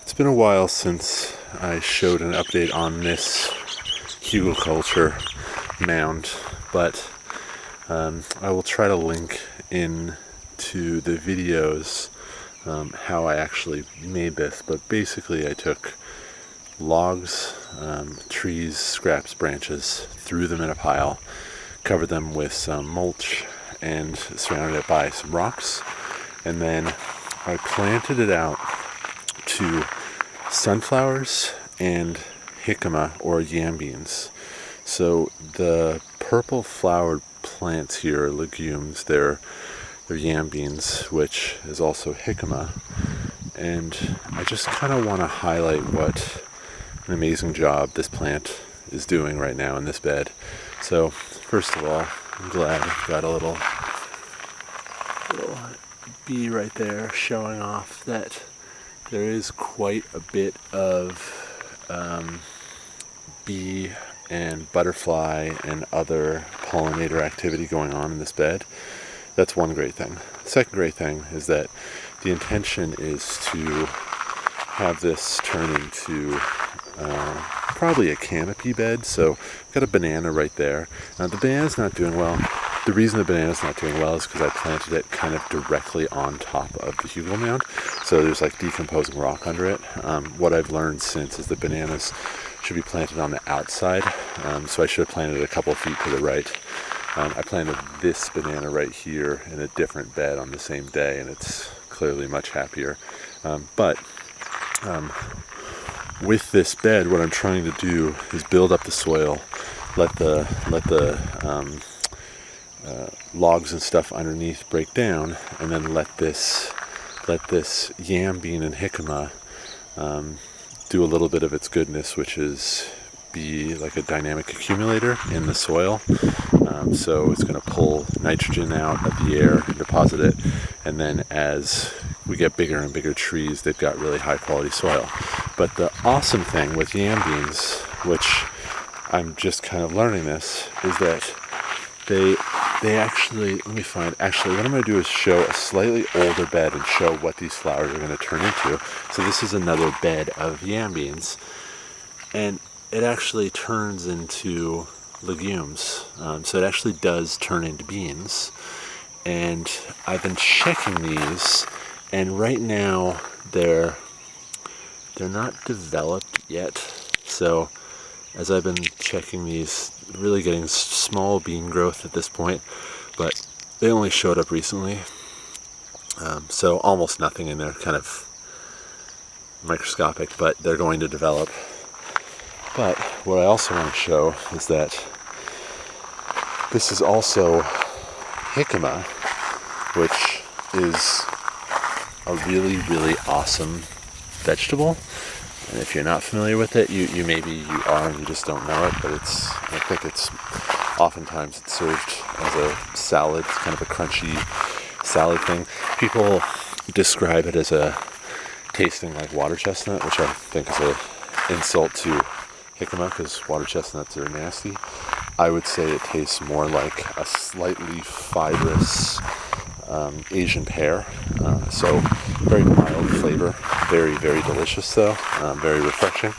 It's been a while since I showed an update on this hugelkultur mound, but I will try to link in to the videos how I actually made this. But basically I took logs, trees, scraps, branches, threw them in a pile, covered them with some mulch, and surrounded it by some rocks, and then I planted it out to sunflowers and jicama or yam beans. So the purple flowered plants here are legumes. They're yam beans, which is also jicama. And I just kind of want to highlight what an amazing job this plant is doing right now in this bed. So first of all, I'm glad I've got a little bee right there showing off that there is quite a bit of bee and butterfly and other pollinator activity going on in this bed. That's one great thing. The second great thing is that the intention is to have this turn into probably a canopy bed. So I've got a banana right there. Now the banana's not doing well. The reason the banana's not doing well is because I planted it kind of directly on top of the hugel mound. So there's like decomposing rock under it. What I've learned since is the bananas should be planted on the outside. So I should have planted a couple of feet to the right. I planted this banana right here in a different bed on the same day, and it's clearly much happier. But with this bed, what I'm trying to do is build up the soil, let the logs and stuff underneath break down, and then let this yam bean and jicama do a little bit of its goodness, which is be like a dynamic accumulator in the soil. So it's going to pull nitrogen out of the air and deposit it, and then as we get bigger and bigger trees, they've got really high quality soil. But the awesome thing with yam beans, which I'm just kind of learning this, is that they actually, actually what I'm going to do is show a slightly older bed and show what these flowers are going to turn into. So this is another bed of yam beans, and it actually turns into legumes. So it actually does turn into beans. And I've been checking these, and right now they're not developed yet. So as I've been checking these, really getting small bean growth at this point, but they only showed up recently. So almost nothing in there, kind of microscopic, but they're going to develop. But what I also want to show is that this is also jicama, which is a really, really awesome vegetable. And if you're not familiar with it, you maybe you are and you just don't know it, but I think it's oftentimes it's served as a salad, kind of a crunchy salad thing. People describe it as a tasting like water chestnut, which I think is an insult to jicama because water chestnuts are nasty. I would say it tastes more like a slightly fibrous Asian pear. So very mild flavor, very, very delicious though, very refreshing.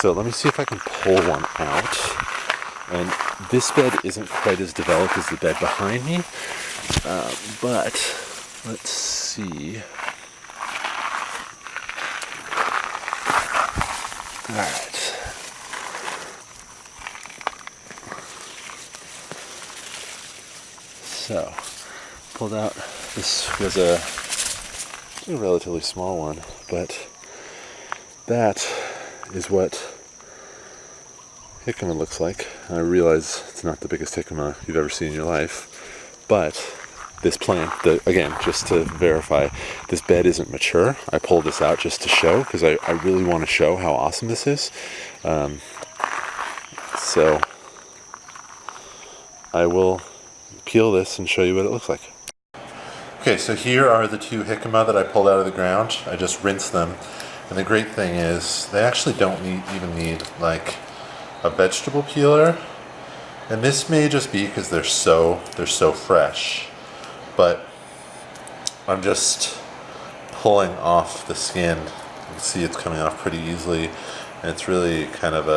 So let me see if I can pull one out. And this bed isn't quite as developed as the bed behind me, but let's see. All right. So, pulled out, this was a relatively small one, but that is what jicama looks like. I realize it's not the biggest jicama you've ever seen in your life, but this plant, again, just to verify, this bed isn't mature. I pulled this out just to show, because I really want to show how awesome this is. So, I will peel this and show you what it looks like. Okay, so here are the two jicama that I pulled out of the ground. I just rinsed them, and the great thing is they actually don't even need like a vegetable peeler, and this may just be because they're so fresh, but I'm just pulling off the skin can see it's coming off pretty easily, and it's really kind of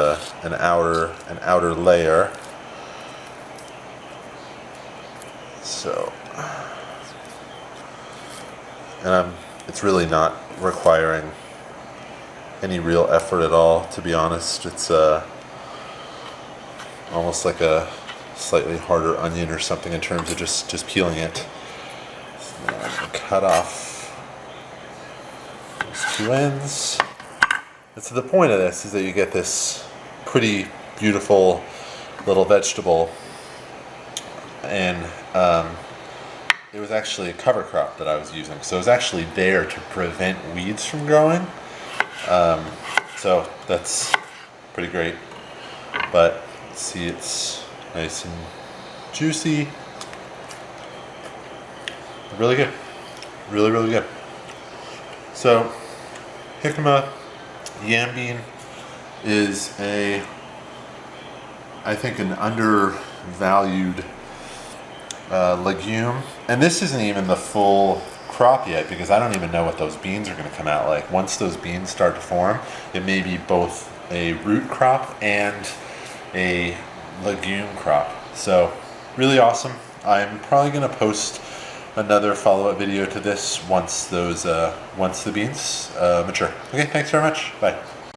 an outer layer. So, and it's really not requiring any real effort at all, to be honest. It's almost like a slightly harder onion or something in terms of just peeling it. So now I'm going to cut off those two ends. And so the point of this is that you get this pretty beautiful little vegetable, and it was actually a cover crop that I was using, so it was actually there to prevent weeds from growing. So that's pretty great. But see, it's nice and juicy. Really good. Really, really good. So, Jicama Yam Bean is I think an undervalued legume. And this isn't even the full crop yet, because I don't even know what those beans are going to come out like. Once those beans start to form, it may be both a root crop and a legume crop. So really awesome. I'm probably going to post another follow-up video to this once the beans mature. Okay, thanks very much. Bye.